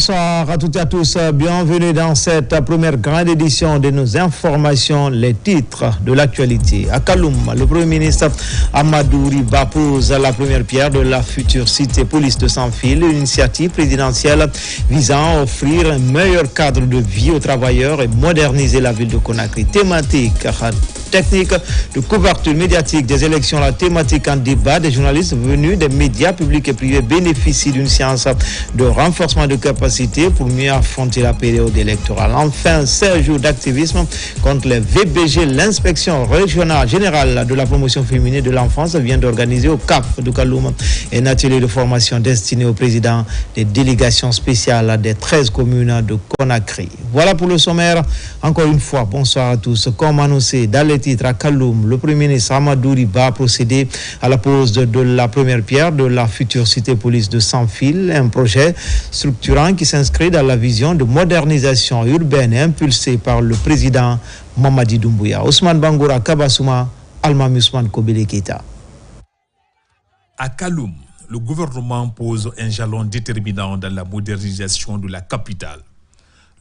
Bonsoir à toutes et à tous. Bienvenue dans cette première grande édition de nos informations, les titres de l'actualité. À Kaloum, le Premier ministre Amadou Riba pose la première pierre de la future cité police de Sans-Fil, une initiative présidentielle visant à offrir un meilleur cadre de vie aux travailleurs et moderniser la ville de Conakry. Thématique technique de couverture médiatique des élections, la thématique en débat. Des journalistes venus des médias publics et privés bénéficient d'une séance de renforcement de capacité pour mieux affronter la période électorale. Enfin, 16 jours d'activisme contre les VBG. L'inspection régionale générale de la promotion féminine de l'enfance vient d'organiser au CAF de Kaloum un atelier de formation destiné au président des délégations spéciales des 13 communes de Conakry. Voilà pour le sommaire. Encore une fois, bonsoir à tous. Comme annoncé dans les titres à Kaloum, le Premier ministre Amadou Riba a procédé à la pose de la première pierre de la future cité police de Sans-Fil, un projet structurant qui s'inscrit dans la vision de modernisation urbaine impulsée par le président Mamadi Doumbouya. Ousmane Bangoura Kabassouma, Almami Ousmane Kobele Keita. À Kaloum, le gouvernement pose un jalon déterminant dans la modernisation de la capitale.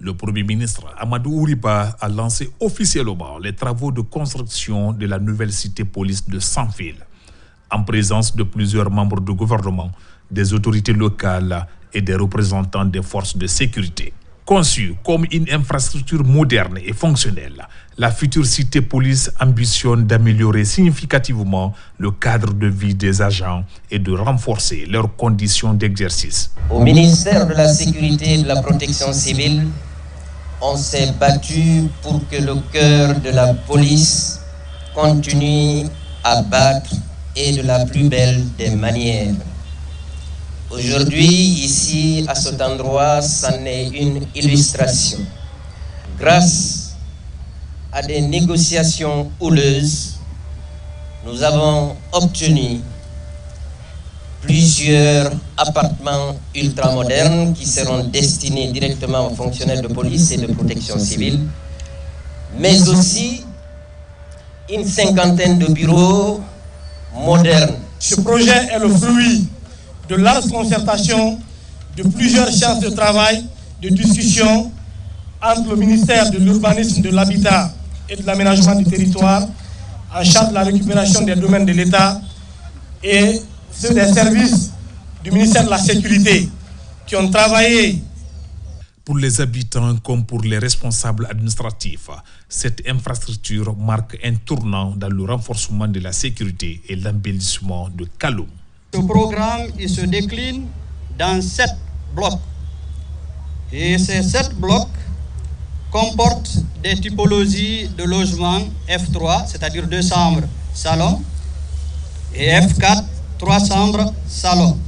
Le Premier ministre Amadou Riba a lancé officiellement les travaux de construction de la nouvelle cité police de Sans-Fil, en présence de plusieurs membres du gouvernement, des autorités locales et des représentants des forces de sécurité. Conçue comme une infrastructure moderne et fonctionnelle, la future cité police ambitionne d'améliorer significativement le cadre de vie des agents et de renforcer leurs conditions d'exercice. Au ministère de la Sécurité et de la Protection civile, on s'est battu pour que le cœur de la police continue à battre et de la plus belle des manières. Aujourd'hui, ici, à cet endroit, c'en est une illustration. Grâce à des négociations houleuses, nous avons obtenu plusieurs appartements ultramodernes qui seront destinés directement aux fonctionnaires de police et de protection civile, mais aussi une cinquantaine de bureaux modernes. Ce projet est le fruit de larges concertations, de plusieurs charges de travail, de discussions entre le ministère de l'Urbanisme, de l'Habitat et de l'Aménagement du territoire, en charge de la récupération des domaines de l'État, et ceux des services du ministère de la Sécurité qui ont travaillé. Pour les habitants comme pour les responsables administratifs, cette infrastructure marque un tournant dans le renforcement de la sécurité et l'embellissement de Kaloum. Ce programme il se décline dans 7 blocs. Et ces 7 blocs comportent des typologies de logements F3, c'est-à-dire 2 chambres salon, et F4, 3 chambres salon.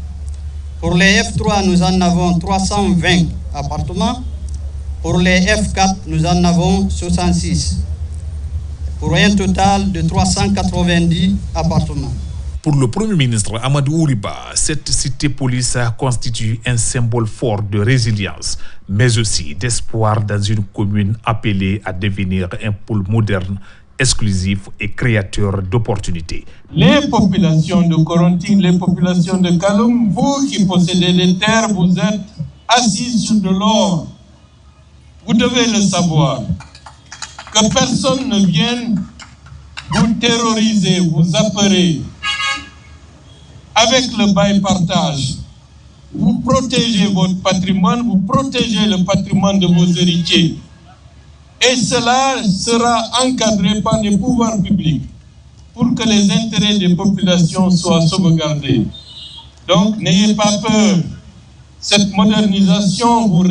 Pour les F3, nous en avons 320 appartements. Pour les F4, nous en avons 66. Pour un total de 390 appartements. Pour le Premier ministre Amadou Riba, cette cité police constitue un symbole fort de résilience, mais aussi d'espoir dans une commune appelée à devenir un pôle moderne, exclusif et créateur d'opportunités. Les populations de Coronting, les populations de Kaloum, vous qui possédez des terres, vous êtes assis sur de l'or. Vous devez le savoir. Que personne ne vienne vous terroriser, vous apeurer. Avec le bail partage, vous protégez votre patrimoine, vous protégez le patrimoine de vos héritiers. Et cela sera encadré par les pouvoirs publics pour que les intérêts des populations soient sauvegardés. Donc, n'ayez pas peur. Cette modernisation vous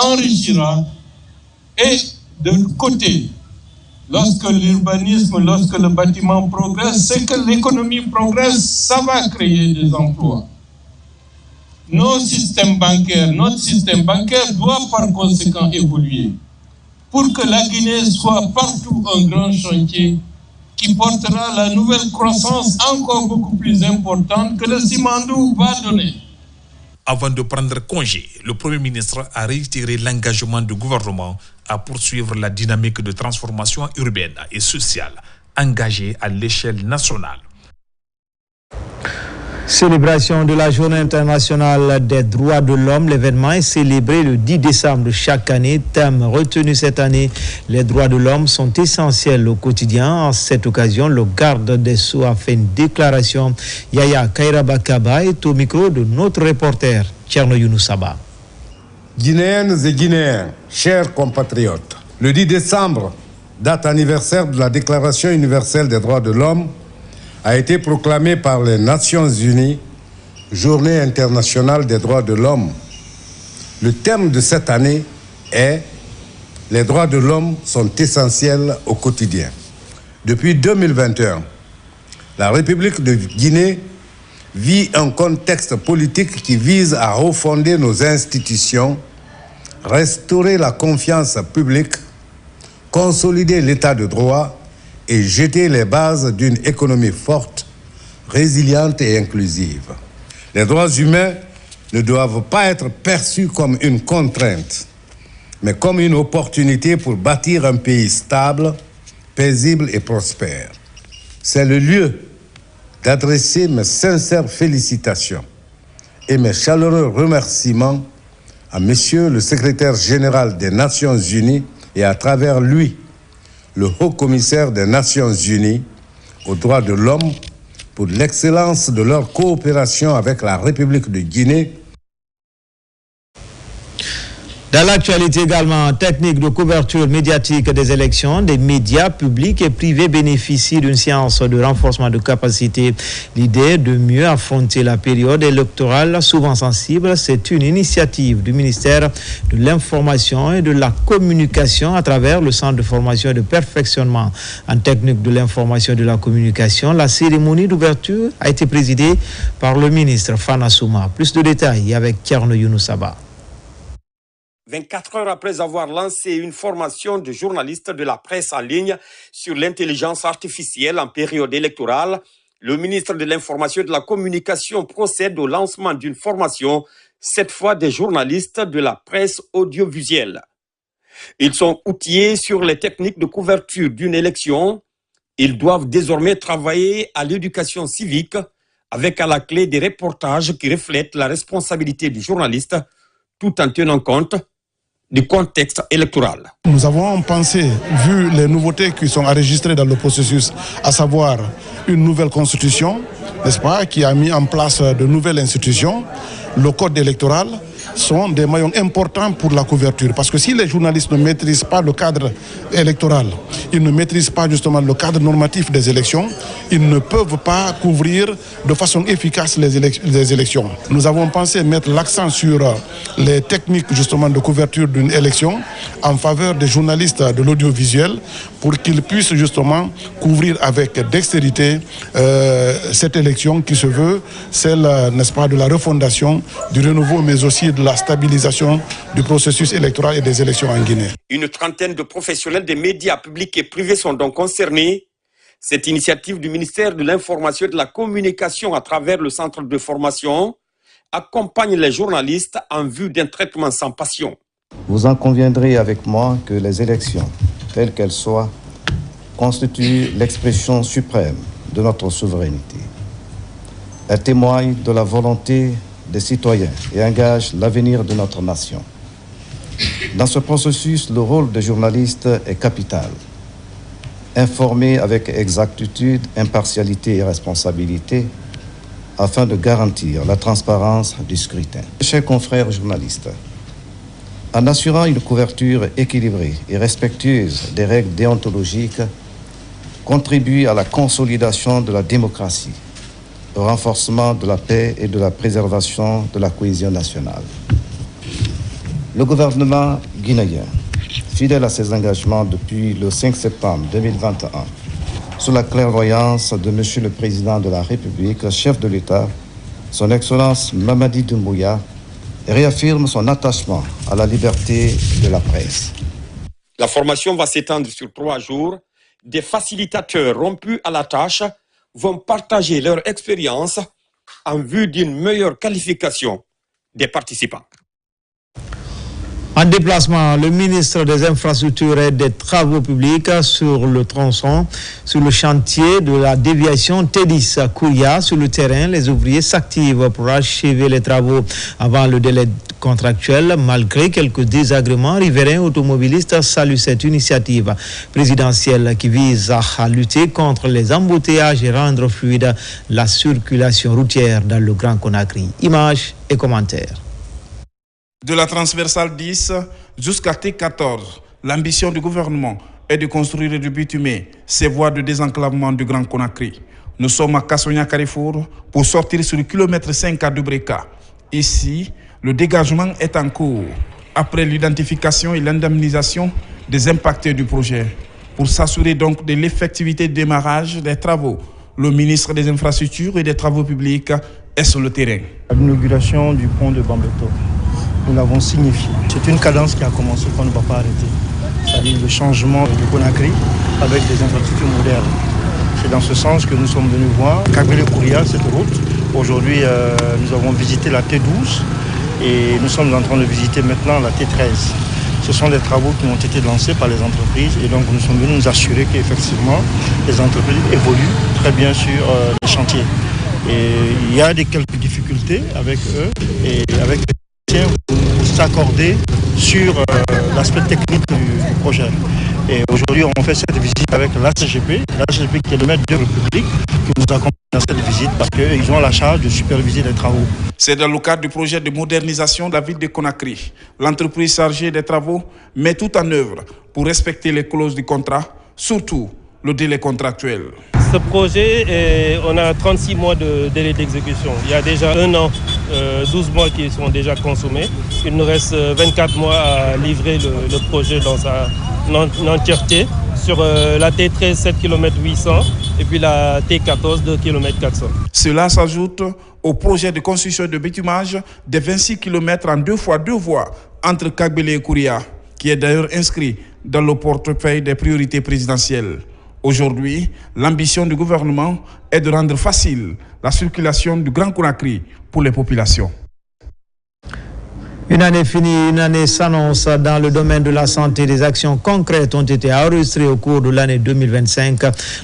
enrichira. Et de côté, lorsque l'urbanisme, lorsque le bâtiment progresse, c'est que l'économie progresse, ça va créer des emplois. Notre système bancaire doit par conséquent évoluer pour que la Guinée soit partout un grand chantier qui portera la nouvelle croissance encore beaucoup plus importante que le Simandou va donner. Avant de prendre congé, le Premier ministre a réitéré l'engagement du gouvernement à poursuivre la dynamique de transformation urbaine et sociale engagée à l'échelle nationale. Célébration de la Journée internationale des droits de l'homme. L'événement est célébré le 10 décembre de chaque année. Thème retenu cette année, les droits de l'homme sont essentiels au quotidien. En cette occasion, le garde des Sceaux a fait une déclaration. Yaya Kairabakaba est au micro de notre reporter Tcherno Younoussaba. Guinéennes et Guinéens, chers compatriotes, le 10 décembre, date anniversaire de la Déclaration universelle des droits de l'homme, a été proclamée par les Nations Unies Journée internationale des droits de l'homme. Le thème de cette année est « Les droits de l'homme sont essentiels au quotidien ». Depuis 2021, la République de Guinée vit un contexte politique qui vise à refonder nos institutions, restaurer la confiance publique, consolider l'état de droit et jeter les bases d'une économie forte, résiliente et inclusive. Les droits humains ne doivent pas être perçus comme une contrainte, mais comme une opportunité pour bâtir un pays stable, paisible et prospère. C'est le lieu d'adresser mes sincères félicitations et mes chaleureux remerciements à Monsieur le secrétaire général des Nations Unies et à travers lui, le haut-commissaire des Nations Unies aux droits de l'homme pour l'excellence de leur coopération avec la République de Guinée. Dans l'actualité également, technique de couverture médiatique des élections, des médias publics et privés bénéficient d'une séance de renforcement de capacité. L'idée de mieux affronter la période électorale souvent sensible, c'est une initiative du ministère de l'Information et de la Communication à travers le Centre de formation et de perfectionnement en technique de l'information et de la communication. La cérémonie d'ouverture a été présidée par le ministre Fana Souma. Plus de détails avec Tcherno Younoussaba. 24 heures après avoir lancé une formation de journalistes de la presse en ligne sur l'intelligence artificielle en période électorale, le ministre de l'Information et de la Communication procède au lancement d'une formation, cette fois des journalistes de la presse audiovisuelle. Ils sont outillés sur les techniques de couverture d'une élection. Ils doivent désormais travailler à l'éducation civique avec à la clé des reportages qui reflètent la responsabilité du journaliste tout en tenant compte du contexte électoral. Nous avons pensé, vu les nouveautés qui sont enregistrées dans le processus, à savoir une nouvelle constitution, n'est-ce pas, qui a mis en place de nouvelles institutions, le code électoral, sont des maillons importants pour la couverture. Parce que si les journalistes ne maîtrisent pas le cadre électoral, ils ne maîtrisent pas justement le cadre normatif des élections, ils ne peuvent pas couvrir de façon efficace les élections. Nous avons pensé mettre l'accent sur les techniques justement de couverture d'une élection en faveur des journalistes de l'audiovisuel pour qu'ils puissent justement couvrir avec dextérité cette élection qui se veut celle, n'est-ce pas, de la refondation, du renouveau, mais aussi de la stabilisation du processus électoral et des élections en Guinée. Une trentaine de professionnels des médias publics et privés sont donc concernés. Cette initiative du ministère de l'Information et de la Communication à travers le centre de formation accompagne les journalistes en vue d'un traitement sans passion. Vous en conviendrez avec moi que les élections, telles qu'elles soient, constituent l'expression suprême de notre souveraineté. Elles témoignent de la volonté des citoyens et engagent l'avenir de notre nation. Dans ce processus, le rôle des journalistes est capital. Informer avec exactitude, impartialité et responsabilité afin de garantir la transparence du scrutin. Chers confrères journalistes, en assurant une couverture équilibrée et respectueuse des règles déontologiques, contribue à la consolidation de la démocratie, au renforcement de la paix et de la préservation de la cohésion nationale. Le gouvernement guinéen, fidèle à ses engagements depuis le 5 septembre 2021, sous la clairvoyance de Monsieur le Président de la République, chef de l'État, son Excellence Mamadi Doumbouya, réaffirme son attachement à la liberté de la presse. La formation va s'étendre sur 3 jours. Des facilitateurs rompus à la tâche vont partager leur expérience en vue d'une meilleure qualification des participants. En déplacement, le ministre des Infrastructures et des Travaux publics sur le tronçon, sur le chantier de la déviation Télis-Kouria. Sur le terrain, les ouvriers s'activent pour achever les travaux avant le délai contractuel. Malgré quelques désagréments, riverains automobilistes saluent cette initiative présidentielle qui vise à lutter contre les embouteillages et rendre fluide la circulation routière dans le Grand Conakry. Images et commentaires. De la transversale 10 jusqu'à T14, l'ambition du gouvernement est de construire et de bitumer ces voies de désenclavement du Grand Conakry. Nous sommes à Kassonia Carrefour pour sortir sur le kilomètre 5 à Dubreka. Ici, le dégagement est en cours, après l'identification et l'indemnisation des impactés du projet. Pour s'assurer donc de l'effectivité du démarrage des travaux, le ministre des Infrastructures et des Travaux publics est sur le terrain. L'inauguration du pont de Bambeto, nous l'avons signifié. C'est une cadence qui a commencé qu'on ne va pas arrêter. C'est-à-dire le changement de Conakry avec des infrastructures modernes. C'est dans ce sens que nous sommes venus voir Kagbele-Kouria, cette route. Aujourd'hui, nous avons visité la T12 et nous sommes en train de visiter maintenant la T13. Ce sont des travaux qui ont été lancés par les entreprises et donc nous sommes venus nous assurer qu'effectivement les entreprises évoluent très bien sur les chantiers. Et il y a quelques difficultés avec eux et avec les techniciens pour s'accorder sur l'aspect technique du projet. Et aujourd'hui, on fait cette visite avec l'ACGP qui est le maître d'œuvre public qui nous accompagne dans cette visite parce qu'ils ont la charge de superviser les travaux. C'est dans le cadre du projet de modernisation de la ville de Conakry. L'entreprise chargée des travaux met tout en œuvre pour respecter les clauses du contrat, surtout le délai contractuel. Ce projet, on a 36 mois de délai d'exécution. Il y a déjà 1 an, 12 mois qui sont déjà consommés. Il nous reste 24 mois à livrer le projet dans sa entièreté sur la T13 7 km 800 et puis la T14 2 km 400. Cela s'ajoute au projet de construction de bitumage de 26 km en 2x2 voies entre Kagbele et Kouria, qui est d'ailleurs inscrit dans le portefeuille des priorités présidentielles. Aujourd'hui, l'ambition du gouvernement est de rendre facile la circulation du Grand Conakry pour les populations. Une année finie, une année s'annonce dans le domaine de la santé. Des actions concrètes ont été enregistrées au cours de l'année 2025.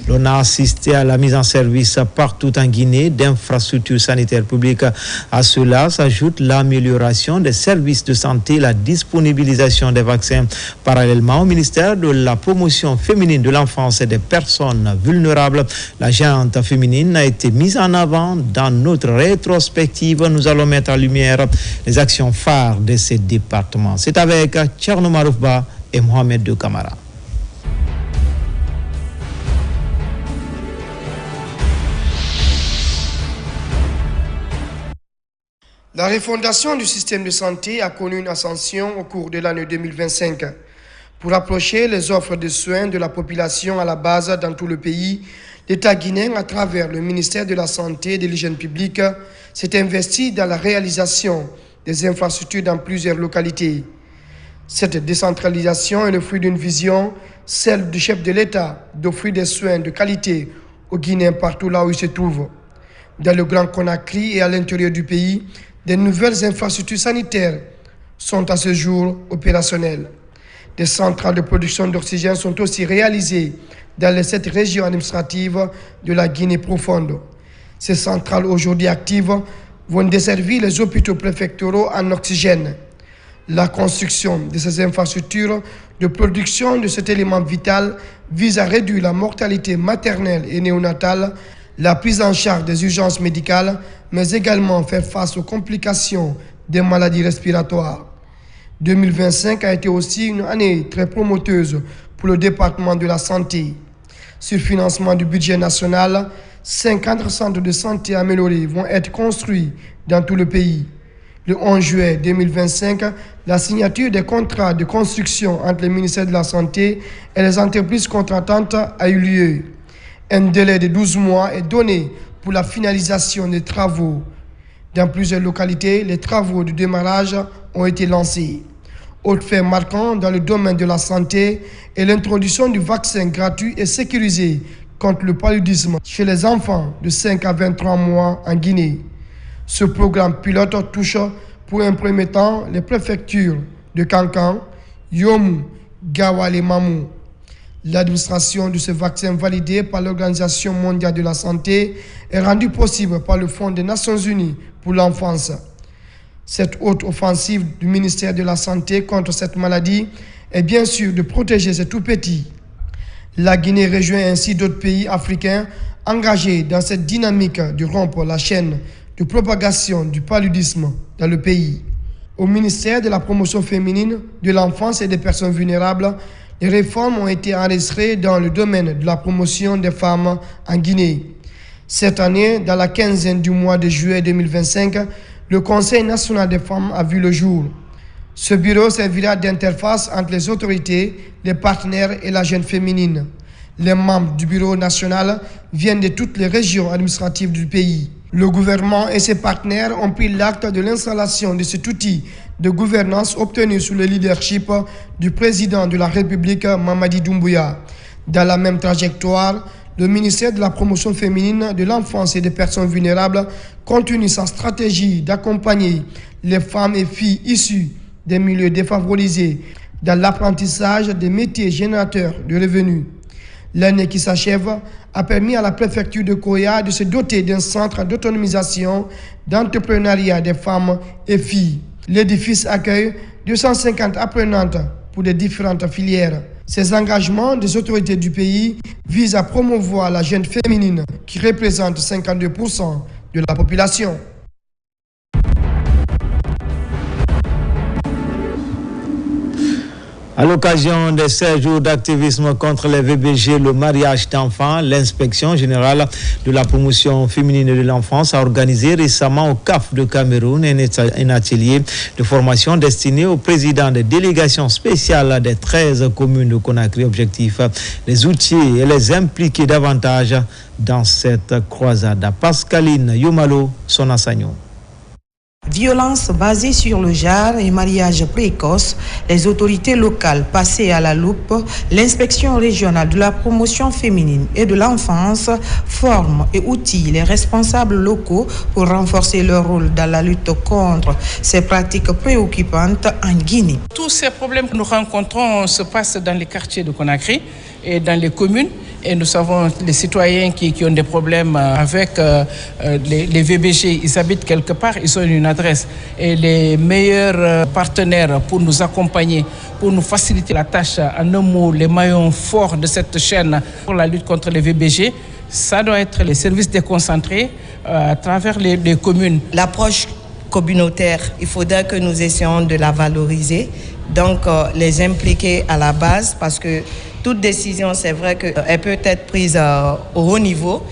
L'on a assisté à la mise en service partout en Guinée d'infrastructures sanitaires publiques. À cela s'ajoute l'amélioration des services de santé, la disponibilisation des vaccins. Parallèlement au ministère de la promotion féminine de l'enfance et des personnes vulnérables, la géante féminine a été mise en avant dans notre rétrospective. Nous allons mettre en lumière les actions phares de ces départements. C'est avec Tcherno Maroufba et Mohamed De Camara. La refondation du système de santé a connu une ascension au cours de l'année 2025. Pour approcher les offres de soins de la population à la base dans tout le pays, l'État guinéen, à travers le ministère de la Santé et de l'Hygiène publique, s'est investi dans la réalisation des infrastructures dans plusieurs localités. Cette décentralisation est le fruit d'une vision, celle du chef de l'État, d'offrir des soins de qualité aux Guinéens partout là où ils se trouvent. Dans le Grand Conakry et à l'intérieur du pays, de nouvelles infrastructures sanitaires sont à ce jour opérationnelles. Des centrales de production d'oxygène sont aussi réalisées dans les 7 régions administratives de la Guinée profonde. Ces centrales aujourd'hui actives vont desservir les hôpitaux préfectoraux en oxygène. La construction de ces infrastructures de production de cet élément vital vise à réduire la mortalité maternelle et néonatale, la prise en charge des urgences médicales, mais également faire face aux complications des maladies respiratoires. 2025 a été aussi une année très promoteuse pour le département de la santé. Sur financement du budget national, 50 centres de santé améliorés vont être construits dans tout le pays. Le 11 juillet 2025, la signature des contrats de construction entre le ministère de la Santé et les entreprises contractantes a eu lieu. Un délai de 12 mois est donné pour la finalisation des travaux. Dans plusieurs localités, les travaux de démarrage ont été lancés. Autre fait marquant dans le domaine de la santé est l'introduction du vaccin gratuit et sécurisé contre le paludisme chez les enfants de 5 à 23 mois en Guinée. Ce programme pilote touche pour un premier temps les préfectures de Kankan, Yomu, Gawale Mamou. L'administration de ce vaccin validé par l'Organisation mondiale de la santé est rendue possible par le Fonds des Nations unies pour l'enfance. Cette haute offensive du ministère de la Santé contre cette maladie est bien sûr de protéger ces tout-petits. La Guinée rejoint ainsi d'autres pays africains engagés dans cette dynamique de rompre la chaîne de propagation du paludisme dans le pays. Au ministère de la Promotion féminine, de l'enfance et des personnes vulnérables, les réformes ont été enregistrées dans le domaine de la promotion des femmes en Guinée. Cette année, dans la quinzaine du mois de juillet 2025, le Conseil national des femmes a vu le jour. Ce bureau servira d'interface entre les autorités, les partenaires et la jeune féminine. Les membres du bureau national viennent de toutes les régions administratives du pays. Le gouvernement et ses partenaires ont pris l'acte de l'installation de cet outil de gouvernance obtenu sous le leadership du président de la République, Mamadi Doumbouya. Dans la même trajectoire, le ministère de la Promotion féminine, de l'enfance et des personnes vulnérables continue sa stratégie d'accompagner les femmes et filles issues des milieux défavorisés dans l'apprentissage des métiers générateurs de revenus. L'année qui s'achève a permis à la préfecture de Koya de se doter d'un centre d'autonomisation d'entrepreneuriat des femmes et filles. L'édifice accueille 250 apprenantes pour les différentes filières. Ces engagements des autorités du pays visent à promouvoir la jeune féminine qui représente 52% de la population. À l'occasion des 16 jours d'activisme contre les VBG, le mariage d'enfants, l'inspection générale de la promotion féminine de l'enfance a organisé récemment au CAF de Cameroun un atelier de formation destiné aux présidents des délégations spéciales des 13 communes de Conakry. Objectif, les outils et les impliquer davantage dans cette croisade. Pascaline Yomalo, Sonasagnon. Violence basée sur le genre et mariage précoce, les autorités locales passées à la loupe, l'inspection régionale de la promotion féminine et de l'enfance forment et outillent les responsables locaux pour renforcer leur rôle dans la lutte contre ces pratiques préoccupantes en Guinée. Tous ces problèmes que nous rencontrons se passent dans les quartiers de Conakry et dans les communes. Et nous savons les citoyens qui ont des problèmes avec les VBG, ils habitent quelque part, ils ont une adresse. Et les meilleurs partenaires pour nous accompagner, pour nous faciliter la tâche, en un mot, les maillons forts de cette chaîne pour la lutte contre les VBG, ça doit être les services déconcentrés à travers les communes. L'approche communautaire, il faudrait que nous essayions de la valoriser, donc les impliquer à la base, parce que toute décision, c'est vrai qu'elle peut être prise au haut niveau,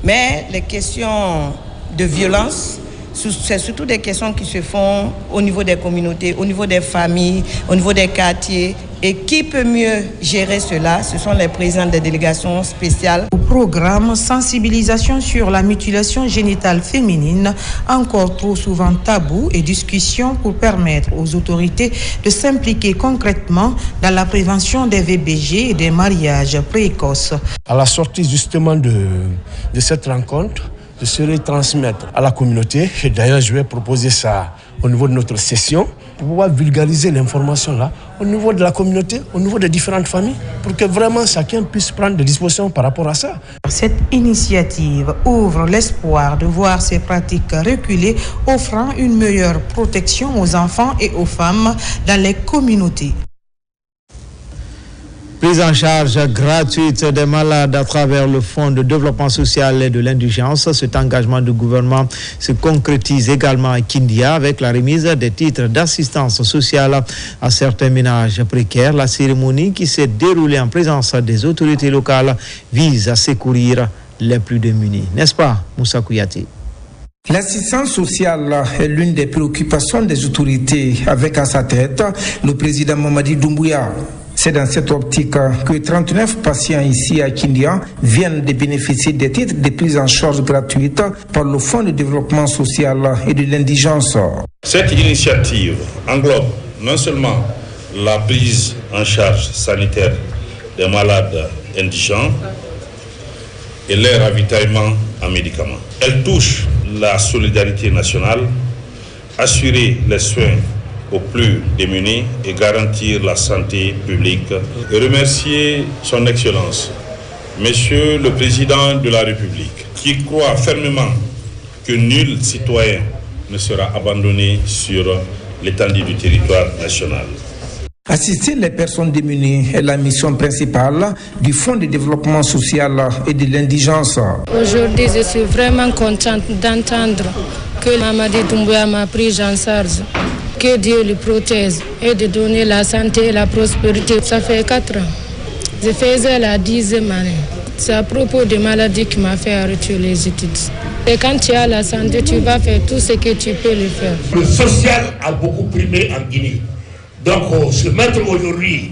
mais les questions de violence, c'est surtout des questions qui se font au niveau des communautés, au niveau des familles, au niveau des quartiers. Et qui peut mieux gérer cela? Ce sont les présidents des délégations spéciales. Au programme sensibilisation sur la mutilation génitale féminine, encore trop souvent tabou, et discussion pour permettre aux autorités de s'impliquer concrètement dans la prévention des VBG et des mariages précoces. À la sortie justement de cette rencontre, je serai transmettre à la communauté, et d'ailleurs je vais proposer ça au niveau de notre session, pour pouvoir vulgariser l'information là, au niveau de la communauté, au niveau des différentes familles, pour que vraiment chacun puisse prendre des dispositions par rapport à ça. Cette initiative ouvre l'espoir de voir ces pratiques reculer, offrant une meilleure protection aux enfants et aux femmes dans les communautés. Prise en charge gratuite des malades à travers le Fonds de développement social et de l'indigence. Cet engagement du gouvernement se concrétise également à Kindia avec la remise des titres d'assistance sociale à certains ménages précaires. La cérémonie qui s'est déroulée en présence des autorités locales vise à secourir les plus démunis. N'est-ce pas, Moussa Kouyaté? L'assistance sociale est l'une des préoccupations des autorités avec à sa tête le président Mamadi Doumbouya. C'est dans cette optique que 39 patients ici à Kindia viennent de bénéficier des titres de prise en charge gratuite par le Fonds de développement social et de l'indigence. Cette initiative englobe non seulement la prise en charge sanitaire des malades indigents et leur ravitaillement en médicaments. Elle touche la solidarité nationale, assurer les soins aux plus démunis et garantir la santé publique. Et remercier son Excellence, Monsieur le Président de la République, qui croit fermement que nul citoyen ne sera abandonné sur l'étendue du territoire national. Assister les personnes démunies est la mission principale du Fonds de développement social et de l'indigence. Aujourd'hui, je suis vraiment contente d'entendre que Mamadi Doumbouya m'a pris en charge. Que Dieu le protège et de donner la santé et la prospérité. Ça fait 4 ans. Je faisais la 10e année. C'est à propos des maladies qui m'a fait arrêter les études. Et quand tu as la santé, tu vas faire tout ce que tu peux le faire. Le social a beaucoup primé en Guinée. Donc, se mettre aujourd'hui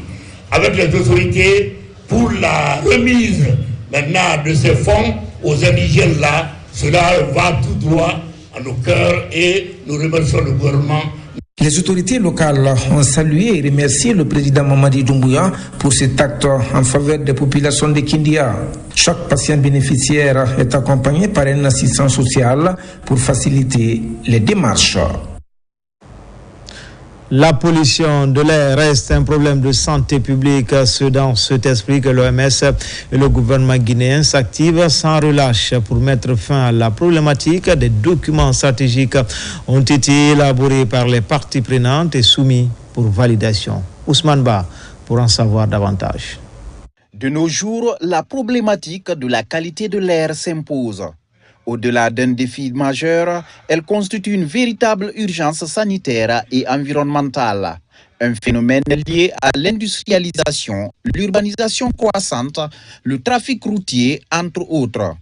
avec les autorités pour la remise maintenant de ces fonds aux indigènes là, cela va tout droit à nos cœurs et nous remercions le gouvernement. Les autorités locales ont salué et remercié le président Mamadi Doumbouya pour cet acte en faveur des populations de Kindia. Chaque patient bénéficiaire est accompagné par un assistant social pour faciliter les démarches. La pollution de l'air reste un problème de santé publique. C'est dans cet esprit que l'OMS et le gouvernement guinéen s'activent sans relâche pour mettre fin à la problématique. Des documents stratégiques ont été élaborés par les parties prenantes et soumis pour validation. Ousmane Ba pour en savoir davantage. De nos jours, la problématique de la qualité de l'air s'impose. Au-delà d'un défi majeur, elle constitue une véritable urgence sanitaire et environnementale. Un phénomène lié à l'industrialisation, l'urbanisation croissante, le trafic routier, entre autres.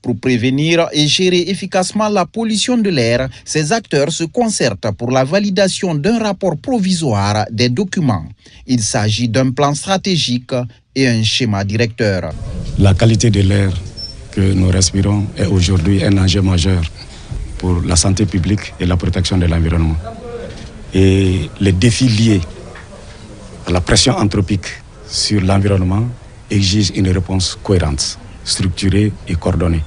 Pour prévenir et gérer efficacement la pollution de l'air, ces acteurs se concertent pour la validation d'un rapport provisoire des documents. Il s'agit d'un plan stratégique et un schéma directeur. La qualité de l'air que nous respirons est aujourd'hui un enjeu majeur pour la santé publique et la protection de l'environnement. Et les défis liés à la pression anthropique sur l'environnement exigent une réponse cohérente, structurée et coordonnée.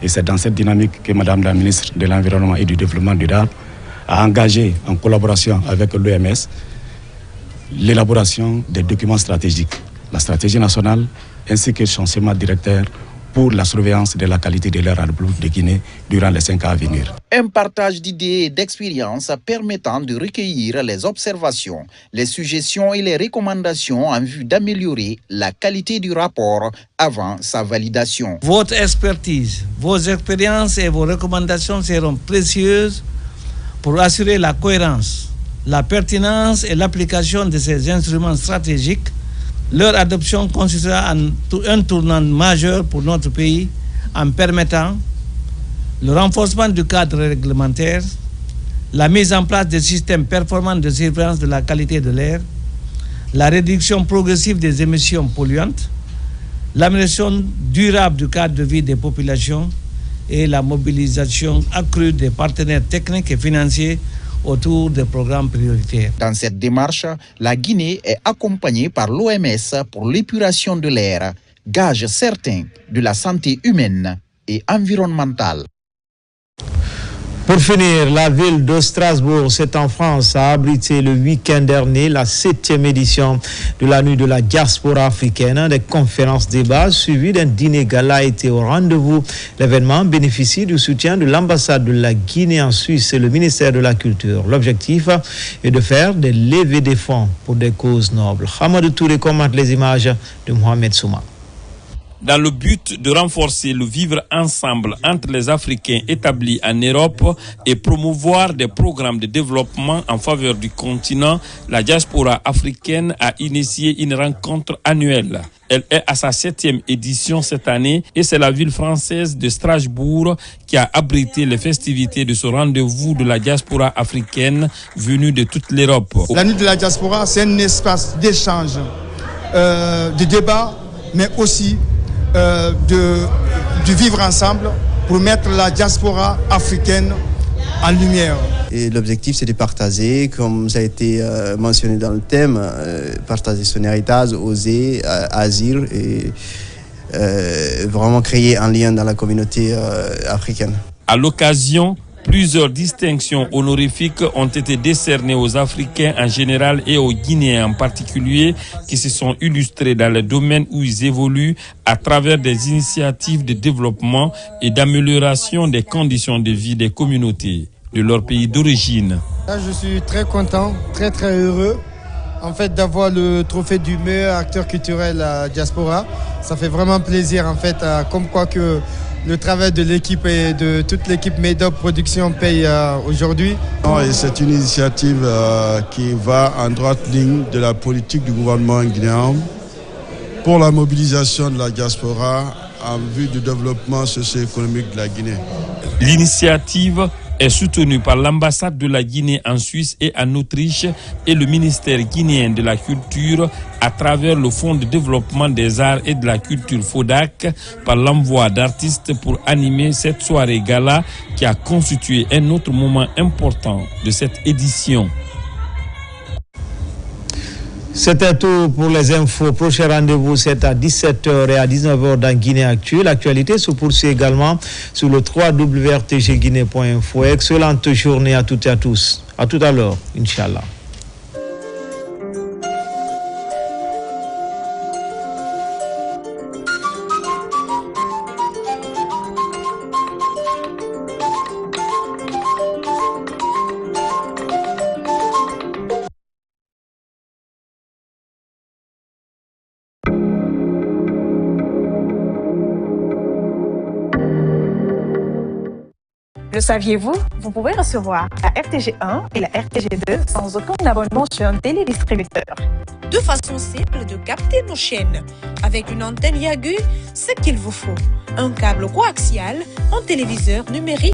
Et c'est dans cette dynamique que Madame la ministre de l'Environnement et du Développement durable a engagé, en collaboration avec l'OMS, l'élaboration des documents stratégiques, la stratégie nationale ainsi que son schéma directeur pour la surveillance de la qualité de l'air de Guinée durant les 5 ans à venir. Un partage d'idées et d'expériences permettant de recueillir les observations, les suggestions et les recommandations en vue d'améliorer la qualité du rapport avant sa validation. Votre expertise, vos expériences et vos recommandations seront précieuses pour assurer la cohérence, la pertinence et l'application de ces instruments stratégiques. Leur adoption constituera un tournant majeur pour notre pays en permettant le renforcement du cadre réglementaire, la mise en place de systèmes performants de surveillance de la qualité de l'air, la réduction progressive des émissions polluantes, l'amélioration durable du cadre de vie des populations et la mobilisation accrue des partenaires techniques et financiers autour des programmes prioritaires. Dans cette démarche, la Guinée est accompagnée par l'OMS pour l'épuration de l'air, gage certain de la santé humaine et environnementale. Pour finir, la ville de Strasbourg, c'est en France, a abrité le week-end dernier la 7e édition de la nuit de la diaspora africaine. Des conférences débats suivies d'un dîner gala étaient au rendez-vous. L'événement bénéficie du soutien de l'ambassade de la Guinée en Suisse et le ministère de la Culture. L'objectif est de faire des levées de fonds pour des causes nobles. Hamadou Touré commente les images de Mohamed Souma. Dans le but de renforcer le vivre ensemble entre les Africains établis en Europe et promouvoir des programmes de développement en faveur du continent, la diaspora africaine a initié une rencontre annuelle. Elle est à sa 7e édition cette année et c'est la ville française de Strasbourg qui a abrité les festivités de ce rendez-vous de la diaspora africaine venue de toute l'Europe. La nuit de la diaspora, c'est un espace d'échange, de débat, mais aussi de vivre ensemble pour mettre la diaspora africaine en lumière. Et l'objectif, c'est de partager, comme ça a été mentionné dans le thème, partager son héritage, oser, agir et vraiment créer un lien dans la communauté africaine. À l'occasion, Plusieurs distinctions honorifiques ont été décernées aux Africains en général et aux Guinéens en particulier, qui se sont illustrés dans le domaine où ils évoluent à travers des initiatives de développement et d'amélioration des conditions de vie des communautés de leur pays d'origine. Là, je suis très content, très heureux en fait d'avoir le trophée du meilleur acteur culturel à Diaspora. Ça fait vraiment plaisir en fait, comme quoi que le travail de l'équipe et de toute l'équipe Made-Up Production paye aujourd'hui. C'est une initiative qui va en droite ligne de la politique du gouvernement guinéen pour la mobilisation de la diaspora en vue du développement socio-économique de la Guinée. L'initiative est soutenue par l'ambassade de la Guinée en Suisse et en Autriche et le ministère guinéen de la Culture à travers le Fonds de développement des arts et de la culture FODAC par l'envoi d'artistes pour animer cette soirée gala qui a constitué un autre moment important de cette édition. C'était tout pour les infos. Prochain rendez-vous, c'est à 17h et à 19h dans Guinée Actu. L'actualité se poursuit également sur le www.rtgguinée.info. Excellente journée à toutes et à tous. À tout à l'heure, Inch'Allah. Le saviez-vous? Vous pouvez recevoir la RTG1 et la RTG2 sans aucun abonnement sur un télédistributeur. Deux façons simples de capter nos chaînes. Avec une antenne Yagyu, ce qu'il vous faut. Un câble coaxial, un téléviseur numérique